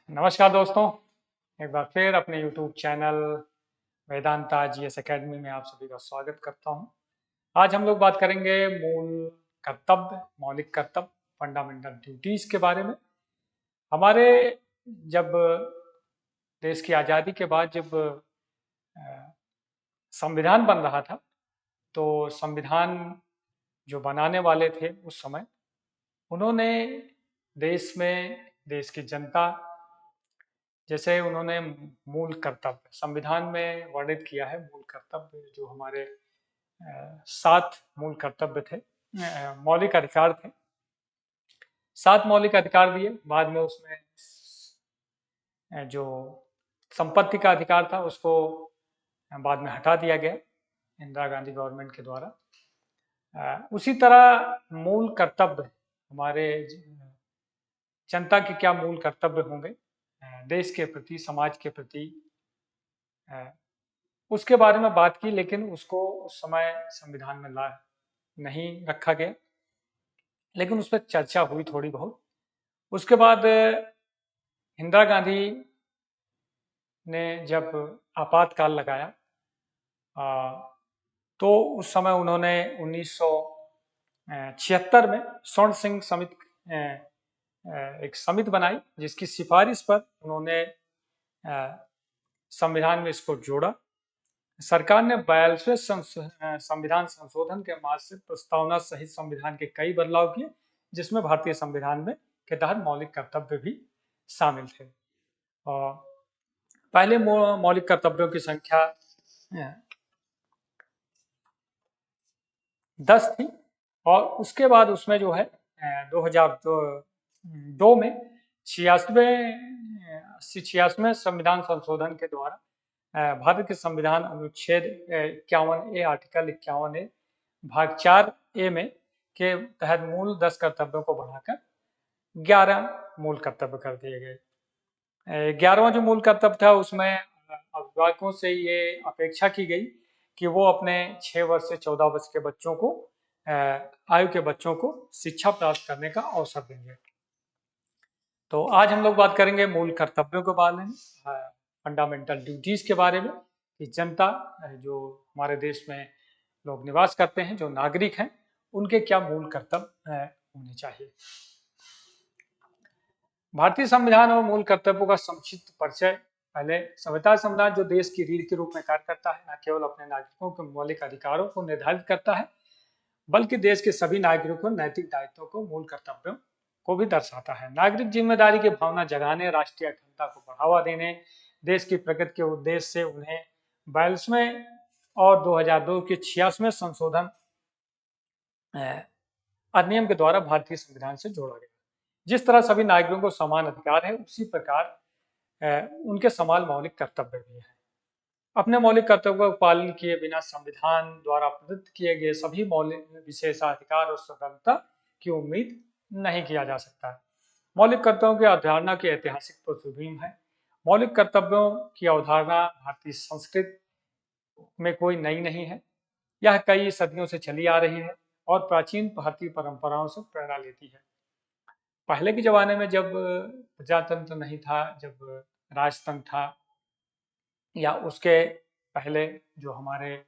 नमस्कार दोस्तों। एक बार फिर अपने YouTube channel Vedanta GS academy में आप सभी का स्वागत करता हूं। आज हम लोग बात करेंगे मूल कर्तव्य, मौलिक कर्तव्य, फंडामेंटल ड्यूटीज के बारे में। हमारे जब देश की आज़ादी के बाद जब संविधान बन रहा था, तो संविधान जो बनाने वाले थे उस समय, उन्होंने देश की जनता, जैसे उन्होंने मूल कर्तव्य संविधान में वर्णित किया है। मूल कर्तव्य जो हमारे 7 मूल कर्तव्य थे, मौलिक अधिकार थे। 7 मौलिक अधिकार दिए। बाद में उसमें जो संपत्ति का अधिकार था उसको बाद में हटा दिया गया इंदिरा गांधी गवर्नमेंट के द्वारा। उसी तरह मूल कर्तव्य, हमारे जनता के क्या मूल कर्तव्य होंगे देश के प्रति, समाज के प्रति, उसके बारे में बात की, लेकिन उसको उस समय संविधान में ला नहीं रखा गया, लेकिन उस पर चर्चा हुई थोड़ी बहुत। उसके बाद इंदिरा गांधी ने जब आपातकाल लगाया, तो उस समय उन्होंने 1976 में स्वर्ण सिंह समिति, एक समिति बनाई, जिसकी सिफारिश पर उन्होंने संविधान में इसको जोड़ा। सरकार ने 42वें संविधान संशोधन के मासिक प्रस्तावना सहित संविधान के कई बदलाव किए, जिसमें भारतीय संविधान में के तहत मौलिक कर्तव्य भी शामिल थे। और पहले मौलिक कर्तव्यों की संख्या 10 थी, और उसके बाद उसमें जो है 2002 में 86वें संविधान संशोधन के द्वारा भारत के संविधान अनुच्छेद 51A, आर्टिकल 51A भाग 4A में के तहत मूल 10 कर्तव्यों को बढ़ाकर 11 मूल कर्तव्य कर दिए गए। 11वां जो मूल कर्तव्य था, उसमें अभिभावकों से ये अपेक्षा की गई कि वो अपने 6 वर्ष से 14 वर्ष के बच्चों को, आयु के बच्चों को शिक्षा प्राप्त करने का अवसर देंगे। तो आज हम लोग बात करेंगे मूल कर्तव्यों के बारे में, फंडामेंटल ड्यूटीज के बारे में, कि जनता, जो हमारे देश में लोग निवास करते हैं, जो नागरिक हैं, उनके क्या मूल कर्तव्य होने चाहिए। भारतीय संविधान और मूल कर्तव्यों का संक्षिप्त परिचय। पहले, संविधान जो देश की रीढ़ के रूप में कार्य करता है, न केवल अपने नागरिकों के मौलिक अधिकारों को निर्धारित करता है, बल्कि देश के सभी नागरिकों को नैतिक दायित्वों को, मूल कर्तव्यों को भी दर्शाता है। नागरिक जिम्मेदारी की भावना जगाने, राष्ट्रीय अखंडता को बढ़ावा देने, देश की प्रगति के उद्देश्य से उन्हें 42वें और 2002 के 86वें संशोधन अधिनियम के द्वारा भारतीय संविधान से जोड़ा गया। जिस तरह सभी नागरिकों को समान अधिकार है, उसी प्रकार उनके समान मौलिक कर्तव्य भी है। अपने मौलिक कर्तव्यों का पालन किए बिना संविधान द्वारा प्रदत्त किए गए सभी मौलिक विशेषाधिकार और स्वतंत्रता की उम्मीद नहीं किया जा सकता है। मौलिक कर्तव्यों की अवधारणा की ऐतिहासिक पृष्ठभूमि है। मौलिक कर्तव्यों की अवधारणा भारतीय संस्कृति में कोई नई नहीं है। यह कई सदियों से चली आ रही है और प्राचीन भारतीय परंपराओं से प्रेरणा लेती है। पहले के जमाने में जब प्रजातंत्र नहीं था, जब राजतंत्र था, या उसके पहले जो हमारे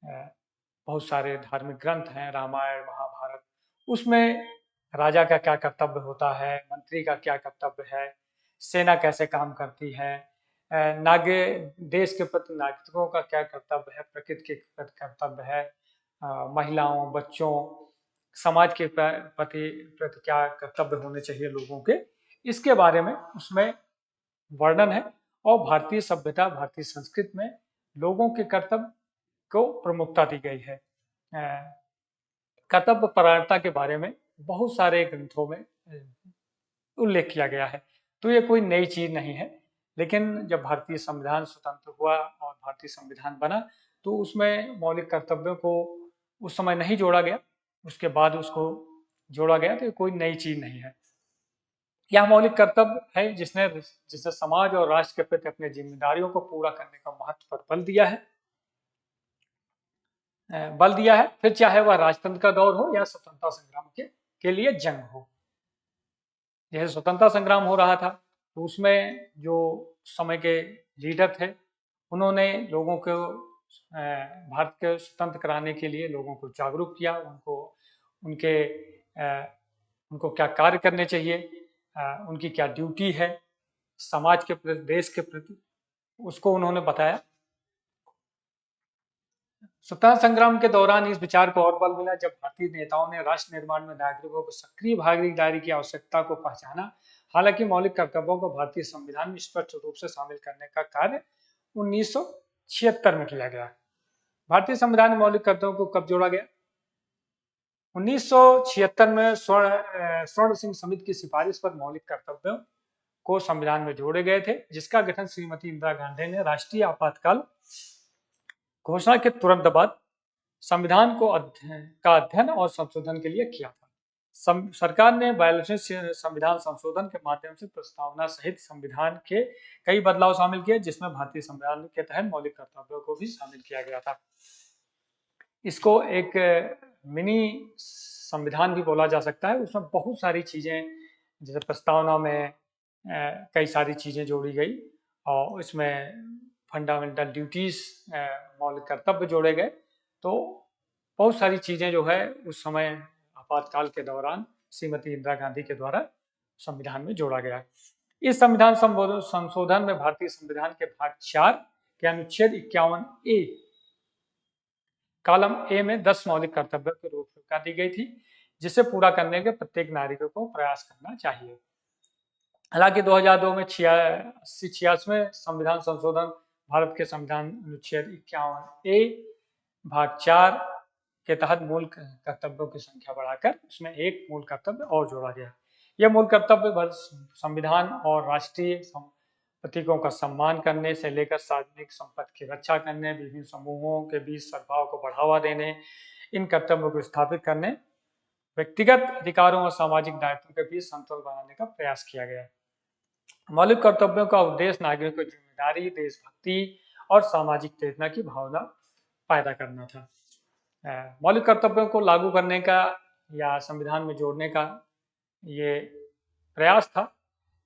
बहुत सारे धार्मिक ग्रंथ हैं, रामायण, महाभारत, उसमें राजा का क्या कर्तव्य होता है, मंत्री का क्या कर्तव्य है, सेना कैसे काम करती है, नागे देश के प्रति नागरिकों का क्या कर्तव्य है, प्रकृति के प्रति कर्तव्य है, महिलाओं, बच्चों, समाज के प्रति क्या कर्तव्य होने चाहिए लोगों के, इसके बारे में उसमें वर्णन है। और भारतीय सभ्यता, भारतीय संस्कृति में लोगों के कर्तव्य को प्रमुखता दी गई है। कर्तव्य परायणता के बारे में बहुत सारे ग्रंथों में उल्लेख किया गया है। तो ये कोई नई चीज नहीं है, लेकिन जब भारतीय संविधान स्वतंत्र हुआ और भारतीय संविधान बना, तो उसमें मौलिक कर्तव्यों को उस समय नहीं जोड़ा गया, उसके बाद उसको जोड़ा गया। तो ये कोई नई चीज नहीं है। यह मौलिक कर्तव्य है जिसने समाज और राष्ट्र के प्रति अपनी जिम्मेदारियों को पूरा करने का महत्व पर बल दिया है, फिर चाहे वह राजतंत्र का दौर हो या स्वतंत्रता संग्राम के लिए जंग हो। जैसे स्वतंत्रता संग्राम हो रहा था, तो उसमें जो समय के लीडर थे उन्होंने लोगों को भारत को स्वतंत्र कराने के लिए लोगों को जागरूक किया, उनको उनके उनको क्या कार्य करने चाहिए, उनकी क्या ड्यूटी है समाज के प्रति, देश के प्रति, उसको उन्होंने बताया। स्वतंत्रता संग्राम के दौरान इस विचार को और बल मिला जब भारतीय नेताओं ने राष्ट्र निर्माण में नागरिकों को सक्रिय भागीदारी की आवश्यकता को पहचाना। हालांकि मौलिक कर्तव्यों को भारतीय संविधान में स्पष्ट रूप से शामिल करने का कार्य 1976 में किया गया। भारतीय संविधान में मौलिक कर्तव्यों को कब जोड़ा गया? 1976 में स्वर्ण सिंह समिति की सिफारिश पर मौलिक कर्तव्यों को संविधान में जोड़े गए थे, जिसका गठन श्रीमती इंदिरा गांधी ने राष्ट्रीय आपातकाल घोषणा के तुरंत बाद संविधान को अध्ययन और संशोधन के लिए किया था। सरकार ने 42वें संविधान संशोधन के माध्यम से प्रस्तावना सहित संविधान के कई बदलाव शामिल किए, जिसमें भारतीय संविधान के तहत मौलिक कर्तव्यों को भी शामिल किया गया था। इसको एक मिनी संविधान भी बोला जा सकता है। उसमें बहुत सारी चीजें, जैसे प्रस्तावना में कई सारी चीजें जोड़ी गई और इसमें फंडामेंटल ड्यूटीज, मौलिक कर्तव्य जोड़े गए। तो बहुत सारी चीजें जो है उस समय आपातकाल के दौरान श्रीमती इंदिरा गांधी के द्वारा संविधान में जोड़ा गया। इस संविधान संशोधन में भारतीय संविधान के भाग 4 के अनुच्छेद 51A कॉलम ए में 10 मौलिक कर्तव्यों की रूपरेखा दी गई थी, जिसे पूरा करने के प्रत्येक नागरिक को प्रयास करना चाहिए। हालांकि 2002 में 86वें संविधान संशोधन भारत के संविधान अनुच्छेद 51A भाग 4 के तहत मूल कर्तव्यों की संख्या बढ़ाकर उसमें एक मूल कर्तव्य और जोड़ा गया। यह मूल कर्तव्य संविधान और राष्ट्रीय प्रतीकों का सम्मान करने से लेकर सार्वजनिक संपत्ति की रक्षा करने, विभिन्न समूहों के बीच सद्भाव को बढ़ावा देने, इन कर्तव्यों को स्थापित करने, व्यक्तिगत अधिकारों और सामाजिक दायित्वों के बीच संतुलन बनाने का प्रयास किया गया। मौलिक कर्तव्यों का उद्देश्य नागरिकों की जिम्मेदारी, देशभक्ति और सामाजिक चेतना की भावना पैदा करना था। मौलिक कर्तव्यों को लागू करने का या संविधान में जोड़ने का ये प्रयास था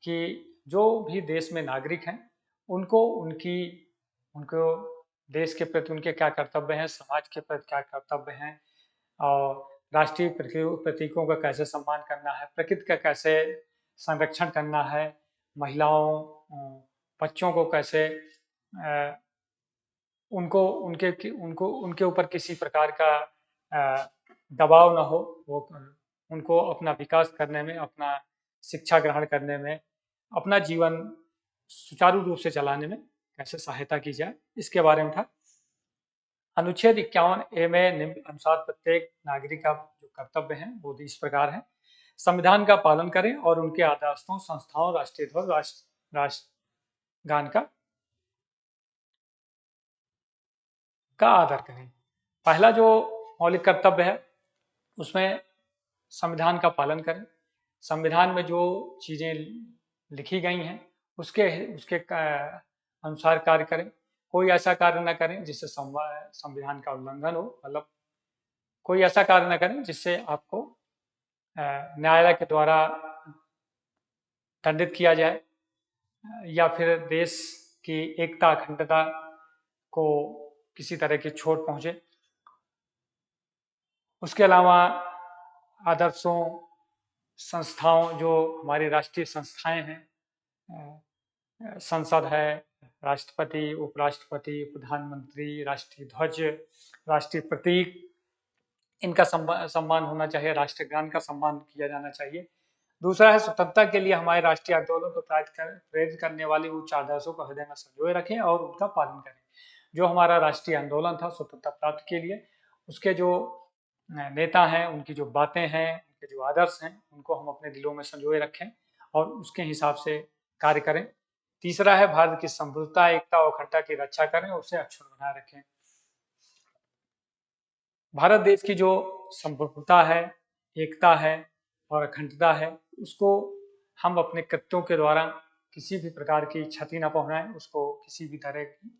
कि जो भी देश में नागरिक हैं उनको उनको देश के प्रति उनके क्या कर्तव्य हैं, समाज के प्रति क्या कर्तव्य हैं और राष्ट्रीय प्रतीकों का कैसे सम्मान करना है, प्रकृति का कैसे संरक्षण करना है, महिलाओं, बच्चों को कैसे उनके ऊपर किसी प्रकार का दबाव न हो, वो उनको अपना विकास करने में, अपना शिक्षा ग्रहण करने में, अपना जीवन सुचारू रूप से चलाने में कैसे सहायता की जाए, इसके बारे में था। अनुच्छेद 51A में निम्न अनुसार प्रत्येक नागरिक का जो कर्तव्य है वो इस प्रकार है: संविधान का पालन करें और उनके आदर्शों, संस्थाओं, राष्ट्रीय ध्वज, राष्ट्रगान का आदर करें। पहला जो मौलिक कर्तव्य है उसमें संविधान का पालन करें। संविधान में जो चीजें लिखी गई हैं उसके अनुसार कार्य करें। कोई ऐसा कार्य न करें जिससे संविधान का उल्लंघन हो, मतलब कोई ऐसा कार्य न करें जिससे आपको न्यायालय के द्वारा दंडित किया जाए या फिर देश की एकता, अखंडता को किसी तरह की चोट पहुंचे। उसके अलावा आदर्शों, संस्थाओं, जो हमारी राष्ट्रीय संस्थाएं हैं, संसद है, राष्ट्रपति, उपराष्ट्रपति, प्रधानमंत्री, राष्ट्रीय ध्वज, राष्ट्रीय प्रतीक, इनका सम्मान होना चाहिए, राष्ट्रगान का सम्मान किया जाना चाहिए। दूसरा है स्वतंत्रता के लिए हमारे राष्ट्रीय आंदोलन को प्रेरित करने वाली उच्च आदर्शों को हृदय में संजोए रखें और उनका पालन करें। जो हमारा राष्ट्रीय आंदोलन था स्वतंत्रता प्राप्ति के लिए, उसके जो नेता हैं, उनकी जो बातें हैं, उनके जो आदर्श हैं, उनको हम अपने दिलों में संजोए रखें और उसके हिसाब से कार्य करें। तीसरा है भारत की संप्रभुता, एकता और अखंडता की रक्षा करें और उसे अक्षुण्ण बनाए रखें। भारत देश की जो संप्रभुता है, एकता है और अखंडता है, उसको हम अपने कृत्यों के द्वारा किसी भी प्रकार की क्षति न पहुंचाएं, उसको किसी भी तरह की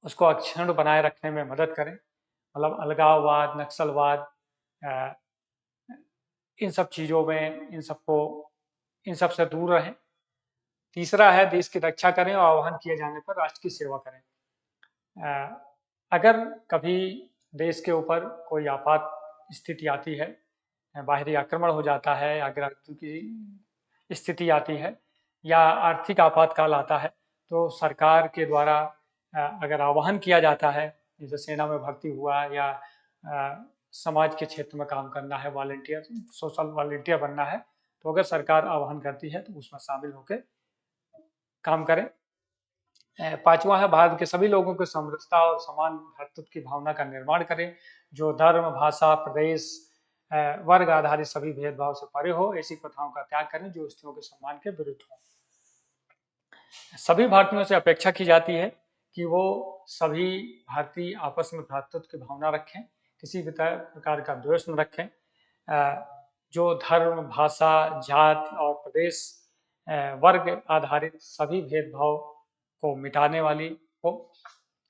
उसको अक्षुण्ण बनाए रखने में मदद करें। मतलब अलगाववाद, नक्सलवाद, इन सब चीज़ों में इन सब से दूर रहें तीसरा है देश की रक्षा करें और आह्वान किए जाने पर राष्ट्र की सेवा करें। अगर कभी देश के ऊपर कोई आपात स्थिति आती है, बाहरी आक्रमण हो जाता है, अगर की स्थिति आती है या आर्थिक आपातकाल आता है, तो सरकार के द्वारा अगर आह्वान किया जाता है, जैसे सेना में भर्ती हुआ या समाज के क्षेत्र में काम करना है, वॉलंटियर सोशल वॉलंटियर बनना है, तो अगर सरकार आह्वान करती है तो उसमें शामिल होकर काम करें। पांचवा है भारत के सभी लोगों को समरसता और समान भ्रातृत्व की भावना का निर्माण करें, जो धर्म, भाषा, प्रदेश, वर्ग आधारित सभी भेदभाव से परे हो। ऐसी प्रथाओं का त्याग करें जो स्त्रियों के सम्मान के विरुद्ध हो। सभी भारतीयों से अपेक्षा की जाती है कि वो सभी भारतीय आपस में भ्रातृत्व की भावना रखें, किसी भी प्रकार का द्वेष न रखें, जो धर्म, भाषा, जात और प्रदेश, वर्ग आधारित सभी भेदभाव को मिटाने वाली हो।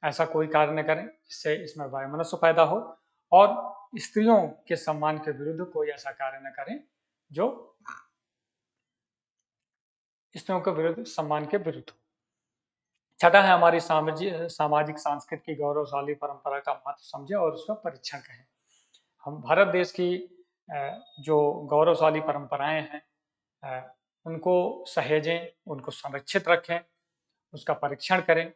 ऐसा कोई कार्य न करें जिससे इसमें वैमनस्य पैदा हो, और स्त्रियों के सम्मान के विरुद्ध कोई ऐसा कार्य न करें जो स्त्रियों के विरुद्ध सम्मान के विरुद्ध हो। छठा है हमारी सामाजिक सांस्कृतिक गौरवशाली परंपरा का महत्व समझें और उसका परीक्षण करें। हम भारत देश की जो गौरवशाली परंपराएं हैं, उनको सहेजें, उनको संरक्षित रखें, उसका परीक्षण करें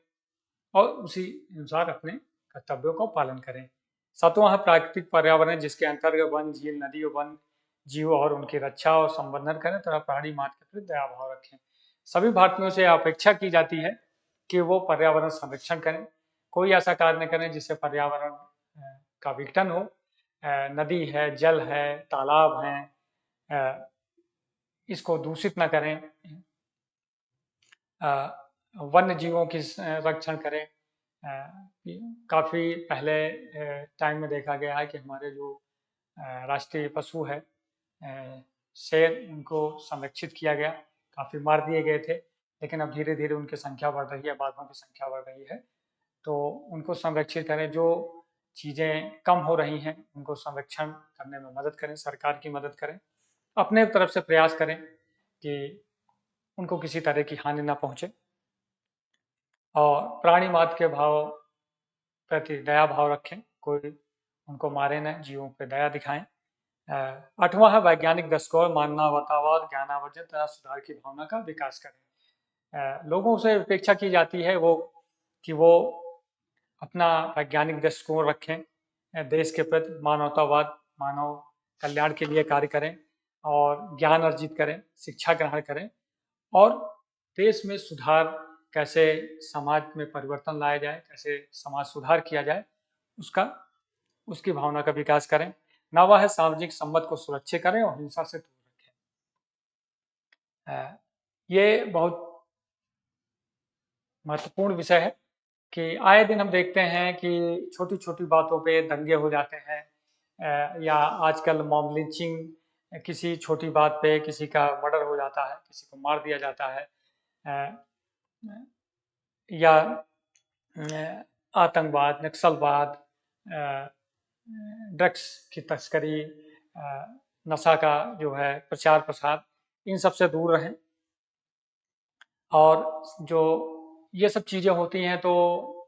और उसी अनुसार अपने कर्तव्यों का पालन करें। सातवां है प्राकृतिक पर्यावरण, जिसके अंतर्गत वन, झील, नदी और वन जीव और उनकी रक्षा और संवर्धन करें तथा प्राणी मात्र के प्रति दया भाव रखें। सभी भारतीयों से अपेक्षा की जाती है कि वो पर्यावरण संरक्षण करें, कोई ऐसा कार्य न करें जिससे पर्यावरण का विघटन हो। नदी है, जल है, तालाब हैं, इसको दूषित न करें। वन्य जीवों की रक्षण करें। काफी पहले टाइम में देखा गया है कि हमारे जो राष्ट्रीय पशु है शेर, उनको संरक्षित किया गया, काफी मार दिए गए थे, लेकिन अब धीरे धीरे उनकी संख्या बढ़ रही है, बाघों की संख्या बढ़ रही है, तो उनको संरक्षित करें। जो चीजें कम हो रही हैं उनको संरक्षण करने में मदद करें, सरकार की मदद करें, अपने तरफ से प्रयास करें कि उनको किसी तरह की हानि ना पहुंचे, और प्राणी मात्र के भाव प्रति दया भाव रखें, कोई उनको मारे न, जीवों पर दया दिखाएं। आठवां है वैज्ञानिक दृष्टिकोण, मानवतावाद, ज्ञानावर्जन तथा सुधार की भावना का विकास करें। लोगों से अपेक्षा की जाती है कि वो अपना वैज्ञानिक दृष्टिकोण रखें, देश के प्रति मानवतावाद, मानव कल्याण के लिए कार्य करें और ज्ञान अर्जित करें, शिक्षा ग्रहण करें, और देश में सुधार, कैसे समाज में परिवर्तन लाया जाए, कैसे समाज सुधार किया जाए, उसकी भावना का विकास करें। नौवां है सामाजिक संबंध को सुरक्षित करें और हिंसा से दूर रखें। ये बहुत महत्वपूर्ण विषय है कि आए दिन हम देखते हैं कि छोटी छोटी बातों पे दंगे हो जाते हैं, या आजकल मॉब लिंचिंग, किसी छोटी बात पे किसी का मर्डर हो जाता है, किसी को मार दिया जाता है, या आतंकवाद, नक्सलवाद, ड्रग्स की तस्करी, नशा का जो है प्रचार प्रसार, इन सब से दूर रहें। और जो ये सब चीज़ें होती हैं तो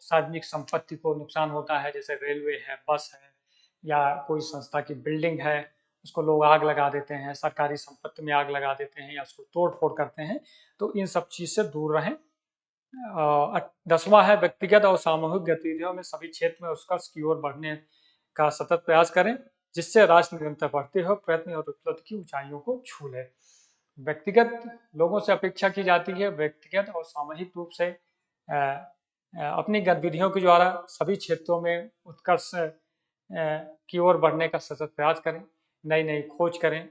सार्वजनिक संपत्ति को नुकसान होता है, जैसे रेलवे है, बस है, या कोई संस्था की बिल्डिंग है, उसको लोग आग लगा देते हैं, सरकारी संपत्ति में आग लगा देते हैं या उसको तोड़ फोड़ करते हैं, तो इन सब चीज़ से दूर रहें। 10वां है व्यक्तिगत और सामूहिक गतिविधियों में सभी क्षेत्र में उत्कर्ष की ओर बढ़ने का सतत प्रयास करें, जिससे राष्ट्र निरंतर बढ़ते हुए प्रयत्न और उपलब्धि की ऊंचाइयों को छू ले। व्यक्तिगत लोगों से अपेक्षा की जाती है व्यक्तिगत और सामूहिक रूप से अपनी गतिविधियों के द्वारा सभी क्षेत्रों में उत्कर्ष की ओर बढ़ने का सतत प्रयास करें, नई नई खोज करें,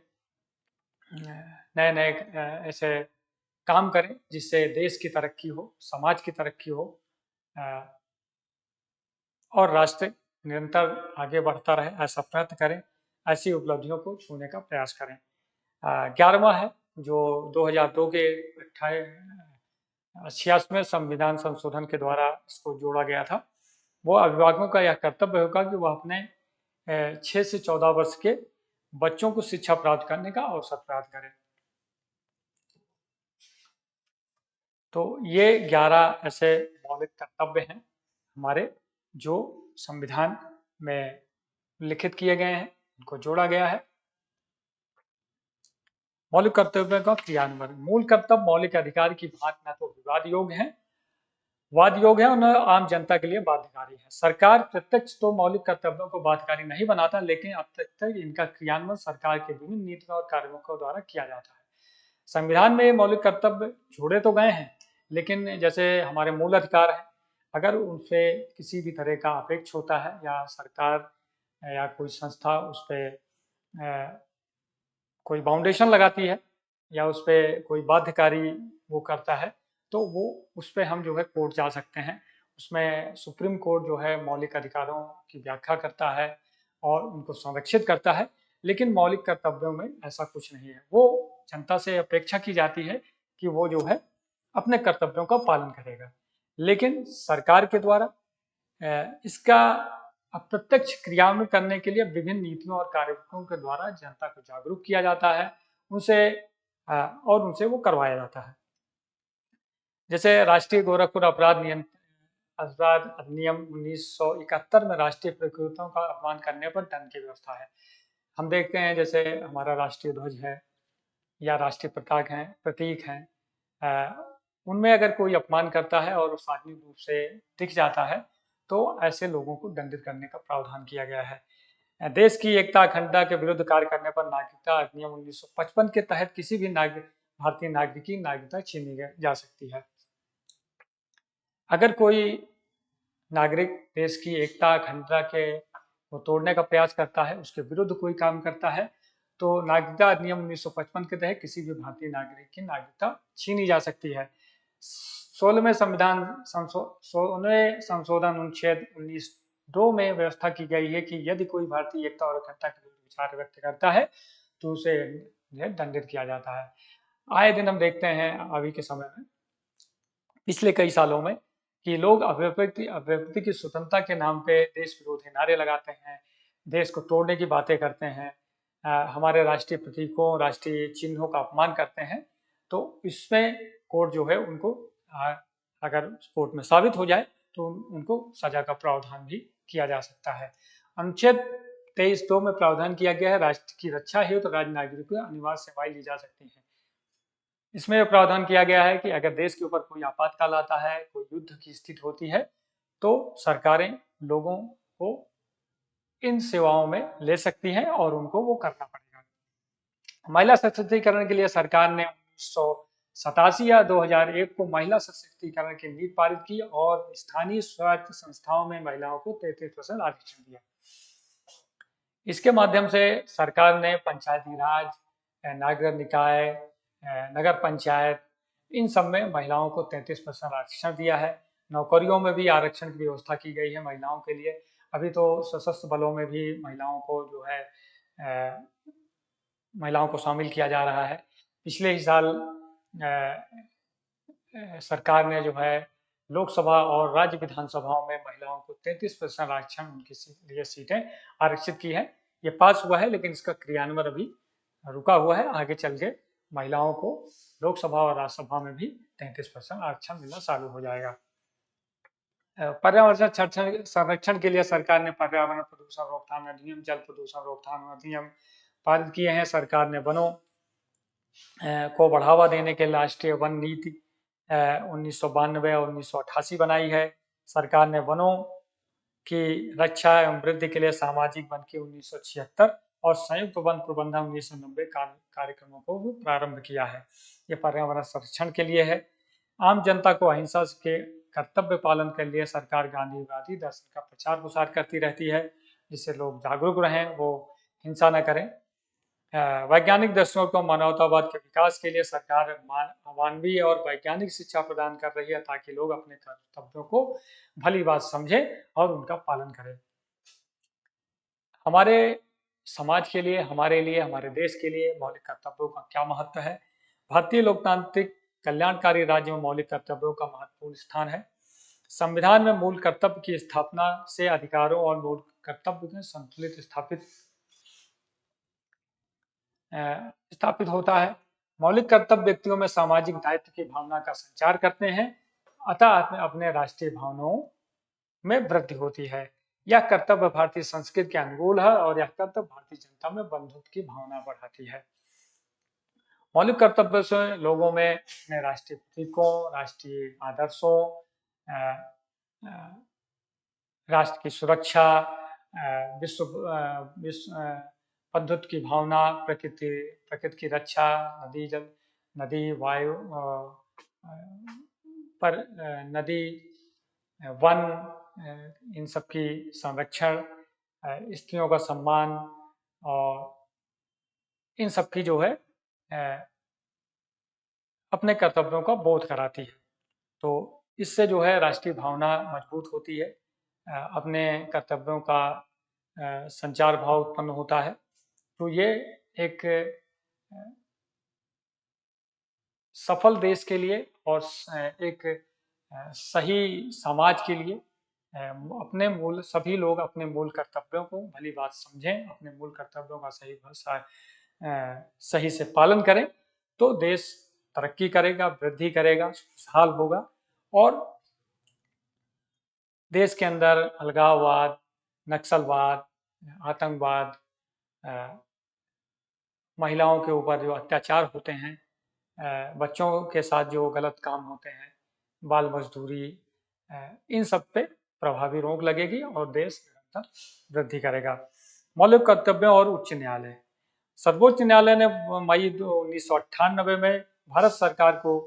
नए नए ऐसे काम करें जिससे देश की तरक्की हो, समाज की तरक्की हो, और राष्ट्र निरंतर आगे बढ़ता रहे, ऐसा प्रयत्न करें, ऐसी उपलब्धियों को छूने का प्रयास करें। 11वां है जो 2002 के 86वें संविधान संशोधन के द्वारा इसको जोड़ा गया था, वो अभिभावकों का यह कर्तव्य होगा कि वह अपने 6 से 14 वर्ष के बच्चों को शिक्षा प्राप्त करने का अवसर प्राप्त करें। तो ये 11 ऐसे मौलिक कर्तव्य हैं हमारे, जो संविधान में लिखित किए गए हैं, उनको जोड़ा गया है। मौलिक कर्तव्यों का क्रियान्वयन। मूल कर्तव्य मौलिक अधिकार की भांति न तो वाद योग है और न आम जनता के लिए बाध्यकारी है। सरकार प्रत्यक्ष तो मौलिक कर्तव्यों को बाध्यकारी नहीं बनाता, लेकिन अप्रत्यक्ष इनका क्रियान्वयन सरकार के विभिन्न नीतियों और कार्यों द्वारा किया जाता है। संविधान में मौलिक कर्तव्य जोड़े तो गए हैं, लेकिन जैसे हमारे मूल अधिकार है, अगर उनसे किसी भी तरह का अपेक्ष होता है या सरकार या कोई संस्था उस पर कोई बाउंडेशन लगाती है या उस पर कोई बाध्यकारी वो करता है, तो वो उस पर हम जो है कोर्ट जा सकते हैं। उसमें सुप्रीम कोर्ट जो है मौलिक अधिकारों की व्याख्या करता है और उनको संरक्षित करता है। लेकिन मौलिक कर्तव्यों में ऐसा कुछ नहीं है। वो जनता से अपेक्षा की जाती है कि वो जो है अपने कर्तव्यों का पालन करेगा, लेकिन सरकार के द्वारा इसका अप्रत्यक्ष क्रियान्वयन करने के लिए विभिन्न नीतियों और कार्यक्रमों के द्वारा जनता को जागरूक किया जाता है, उनसे और उनसे वो करवाया जाता है। जैसे राष्ट्रीय गोरखपुर अपराध अधिनियम 1971 में राष्ट्रीय प्रकृतियों का अपमान करने पर दंड की व्यवस्था है। हम देखते हैं जैसे हमारा राष्ट्रीय ध्वज है या राष्ट्रीय प्रतीक हैं, उनमें अगर कोई अपमान करता है और सार्वजनिक रूप से दिख जाता है, तो ऐसे लोगों को दंडित करने का प्रावधान किया गया है। देश की एकता अखंडता के विरुद्ध कार्य करने पर नागरिकता अधिनियम 1955 के तहत किसी भी भारतीय नागरिक की नागरिकता छीनी जा सकती है। अगर कोई नागरिक देश की एकता अखंडता के वो तोड़ने का प्रयास करता है, उसके विरुद्ध कोई काम करता है, तो नागरिकता अधिनियम 1955 के तहत किसी भी भारतीय नागरिक की नागरिकता छीनी जा सकती है। 16वें संशोधन अनुच्छेद 19(2) में व्यवस्था की गई है कि यदि कोई भारतीय एकता और अखंडता के विरुद्ध विचार व्यक्त करता है तो उसे दंडित किया जाता है। आए दिन हम देखते हैं अभी के समय में, पिछले कई सालों में, कि लोग अभिव्यक्ति की स्वतंत्रता के नाम पे देश विरोधी नारे लगाते हैं, देश को तोड़ने की बातें करते हैं, हमारे राष्ट्रीय प्रतीकों राष्ट्रीय चिन्हों का अपमान करते हैं। तो इसमें कोर्ट जो है उनको अगर कोर्ट में साबित हो जाए तो उनको सजा का प्रावधान भी किया जा सकता है। अनुच्छेद 23(2) में प्रावधान किया गया है, राष्ट्र की रक्षा हेतु तो राज्य नागरिकों को अनिवार्य सेवाएं ली जा सकती हैं। इसमें प्रावधान किया गया है कि अगर देश के ऊपर कोई आपातकाल आता है, कोई युद्ध की स्थिति होती है, तो सरकारें लोगों को इन सेवाओं में ले सकती हैं और उनको वो करना पड़ेगा। महिला सशक्तिकरण के लिए सरकार ने 1987 या 2001 को महिला सशक्तिकरण की नीति पारित की और स्थानीय स्वायत्त संस्थाओं में महिलाओं को 33% आरक्षण दिया। इसके माध्यम से सरकार ने पंचायती राज, नगर निकाय, नगर पंचायत, इन सब में महिलाओं को 33% आरक्षण दिया है। नौकरियों में भी आरक्षण की व्यवस्था की गई है महिलाओं के लिए। अभी तो सशस्त्र बलों में भी महिलाओं को जो है महिलाओं को शामिल किया जा रहा है। पिछले ही साल सरकार ने जो है लोकसभा और राज्य विधानसभाओं में महिलाओं को 33% आरक्षण उनके लिए सीटें आरक्षित की है। ये पास हुआ है, लेकिन इसका क्रियान्वयन अभी रुका हुआ है। आगे चल के महिलाओं को लोकसभा और राज्यसभा में भी 33% आरक्षण मिलना चालू हो जाएगा। पर्यावरण संरक्षण के लिए सरकार ने पर्यावरण प्रदूषण रोकथाम अधिनियम, जल प्रदूषण रोकथाम अधिनियम पारित किए हैं। सरकार ने वनों को बढ़ावा देने के राष्ट्रीय वन नीति 1992 और 1988 बनाई है। सरकार ने वनों की रक्षा एवं वृद्धि के लिए सामाजिक वन की 1976 और संयुक्त वन प्रबंधन 1990 कार्यक्रमों को भी प्रारंभ किया है। ये पर्यावरण संरक्षण के लिए है। आम जनता को अहिंसा के कर्तव्य पालन के लिए सरकार गांधीवादी दर्शन का प्रचार प्रसार करती रहती है, जिससे लोग जागरूक रहें, वो हिंसा न करें। वैज्ञानिक दर्शनों को मानवतावाद के विकास के लिए सरकार मानवीय और वैज्ञानिक शिक्षा प्रदान कर रही है, ताकि लोग अपने कर्तव्यों को भली बात समझें और उनका पालन करें। हमारे समाज के लिए, हमारे लिए, हमारे देश के लिए मौलिक कर्तव्यों का क्या महत्व है? भारतीय लोकतांत्रिक कल्याणकारी राज्य में मौलिक कर्तव्यों का महत्वपूर्ण स्थान है। संविधान में मूल कर्तव्य की स्थापना से अधिकारों और मूल कर्तव्य में संतुलित स्थापित होता है। मौलिक कर्तव्य व्यक्तियों में सामाजिक दायित्व की भावना का संचार करते हैं, अतः अपने राष्ट्रीय भावनाओं में वृद्धि होती है। यह कर्तव्य भारतीय संस्कृति के अनुकूल है और यह कर्तव्य भारतीय जनता में बंधुत्व की भावना बढ़ाती है। मौलिक कर्तव्य से लोगों में अपने राष्ट्रीय प्रतीकों, राष्ट्रीय आदर्शों, राष्ट्र की सुरक्षा, विश्व बंधुत्व की भावना, प्रकृति की रक्षा, नदी वायु पर नदी, वन, इन सब की संरक्षण, स्त्रियों का सम्मान और इन सब की जो है अपने कर्तव्यों का बोध कराती है। तो इससे जो है राष्ट्रीय भावना मजबूत होती है, अपने कर्तव्यों का संचार भाव उत्पन्न होता है। तो ये एक सफल देश के लिए और एक सही समाज के लिए सभी लोग अपने मूल कर्तव्यों को भली बात समझें, अपने मूल कर्तव्यों का सही से पालन करें, तो देश तरक्की करेगा, वृद्धि करेगा, खुशहाल होगा और देश के अंदर अलगाववाद, नक्सलवाद, आतंकवाद, महिलाओं के ऊपर जो अत्याचार होते हैं, बच्चों के साथ जो गलत काम होते हैं, बाल मजदूरी, इन सब पे प्रभावी रोक लगेगी और देश निरंतर वृद्धि करेगा। मौलिक कर्तव्यों और उच्च न्यायालय। सर्वोच्च न्यायालय ने मई 1998 में भारत सरकार को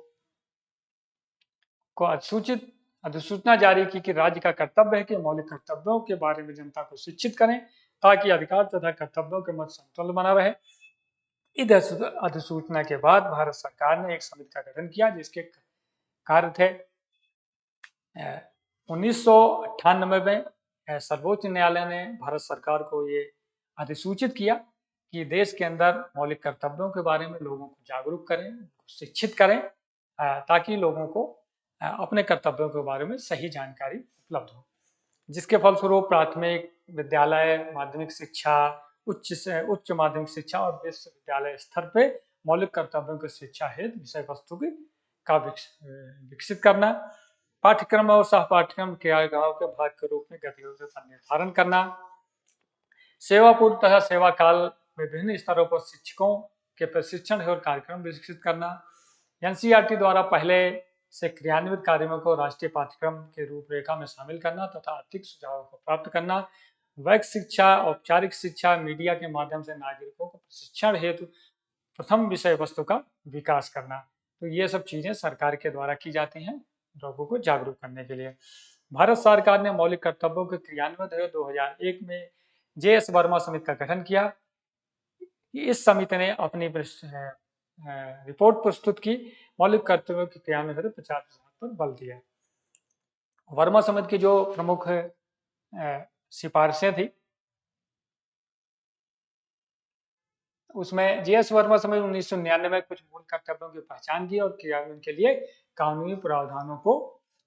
अधिसूचना जारी की कि राज्य का कर्तव्य है कि मौलिक कर्तव्यों के बारे में जनता को शिक्षित करें ताकि अधिकार तथा कर्तव्यों के मध्य संतुलन बना रहे। इस अधिसूचना के बाद भारत सरकार ने एक समिति का गठन किया जिसके कार्य थे 1998 में सर्वोच्च न्यायालय ने भारत सरकार को ये अधिसूचित किया कि देश के अंदर मौलिक कर्तव्यों के बारे में लोगों को जागरूक करें, शिक्षित करें ताकि लोगों को अपने कर्तव्यों के बारे में सही जानकारी उपलब्ध हो, जिसके फलस्वरूप प्राथमिक विद्यालय, माध्यमिक शिक्षा, उच्च माध्यमिक शिक्षा और विश्वविद्यालय स्तर पे मौलिक कर्तव्यों की शिक्षा हेतु विषय वस्तु का विकसित करना, पाठ्यक्रम और सह पाठ्यक्रम क्रियाओं के भाग के रूप में गतिविधियों का निर्धारण करना, सेवा पूर्व तथा सेवा काल में विभिन्न स्तरों पर शिक्षकों के प्रशिक्षण और कार्यक्रम विकसित करना, एनसीईआरटी द्वारा पहले से क्रियान्वित कार्यों को राष्ट्रीय पाठ्यक्रम के रूपरेखा में शामिल करना तथा आर्थिक सुझावों को प्राप्त करना, वैक शिक्षा, औपचारिक शिक्षा, मीडिया के माध्यम से नागरिकों को प्रशिक्षण हेतु प्रथम विषय वस्तु का विकास करना। तो ये सब चीजें सरकार के द्वारा की जाती हैं लोगों को जागरूक करने के लिए। भारत सरकार ने मौलिक कर्तव्यों के क्रियान्वयन हेतु 2001 में JS वर्मा समिति का गठन किया। इस समिति ने अपनी रिपोर्ट प्रस्तुत की, मौलिक कर्तव्यों के क्रियान्वयन हेतु 50% पर बल दिया। वर्मा समिति की जो प्रमुख सिफारिशें थी उसमें JS वर्मा समिति 1999 में कुछ मूल कर्तव्यों की पहचान की और क्रियान्वयन के लिए कानूनी प्रावधानों को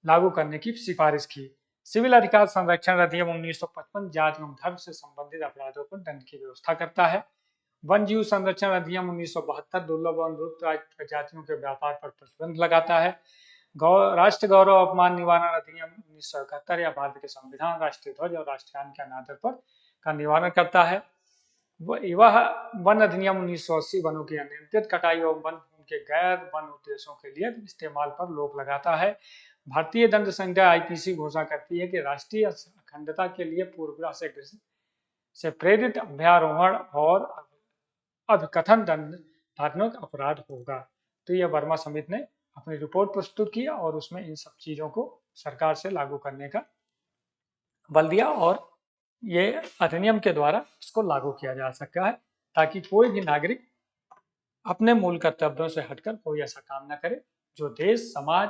लागू करने की सिफारिश की। सिविल अधिकार संरक्षण अधिनियम 1955 जाति एवं धर्म से संबंधित अपराधों पर दंड की व्यवस्था करता है। वन जीव संरक्षण अधिनियम 1972 दुर्लभ और लुप्त प्रजातियों के व्यापार पर प्रतिबंध लगाता है। राष्ट्र गौरव अपमान निवारण अधिनियम 1971 या भारत के संविधान, राष्ट्रीय ध्वज और राष्ट्रगान के अनादर पर का निवारण करता है। वह वन अधिनियम 1980 वनों की अनियंत्रित कटाई और वन के गैर वन उद्देश्यों के लिए इस्तेमाल पर रोक लगाता है। भारतीय दंड संहिता IPC घोषणा करती है कि राष्ट्रीय अखंडता के लिए पूर्वग्रह से प्रेरित अभ्यारोहण और अभिकथन दंडात्मक अपराध होगा। तो यह वर्मा समिति ने अपनी रिपोर्ट प्रस्तुत की और उसमें इन सब चीजों को सरकार से लागू करने का बल दिया और ये अधिनियम के द्वारा इसको लागू किया जा सकता है ताकि कोई भी नागरिक अपने मूल कर्तव्यों से हटकर कोई ऐसा काम न करे जो देश समाज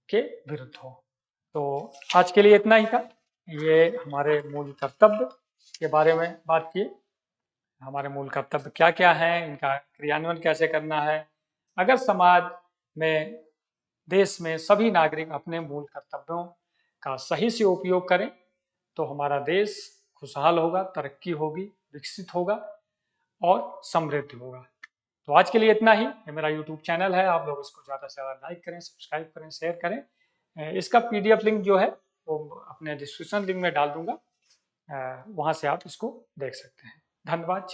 के विरुद्ध हो। तो आज के लिए इतना ही था। ये हमारे मूल कर्तव्य के बारे में बात की। हमारे मूल कर्तव्य क्या क्या हैं, इनका क्रियान्वयन कैसे करना है। अगर समाज में, देश में सभी नागरिक अपने मूल कर्तव्यों का सही से उपयोग करें तो हमारा देश खुशहाल होगा, तरक्की होगी, विकसित होगा और समृद्ध होगा। तो आज के लिए इतना ही। ये मेरा यूट्यूब चैनल है, आप लोग इसको ज़्यादा से ज़्यादा लाइक करें, सब्सक्राइब करें, शेयर करें। इसका PDF लिंक जो है वो अपने डिस्क्रिप्शन लिंक में डाल दूंगा, वहाँ से आप इसको देख सकते हैं। धन्यवाद।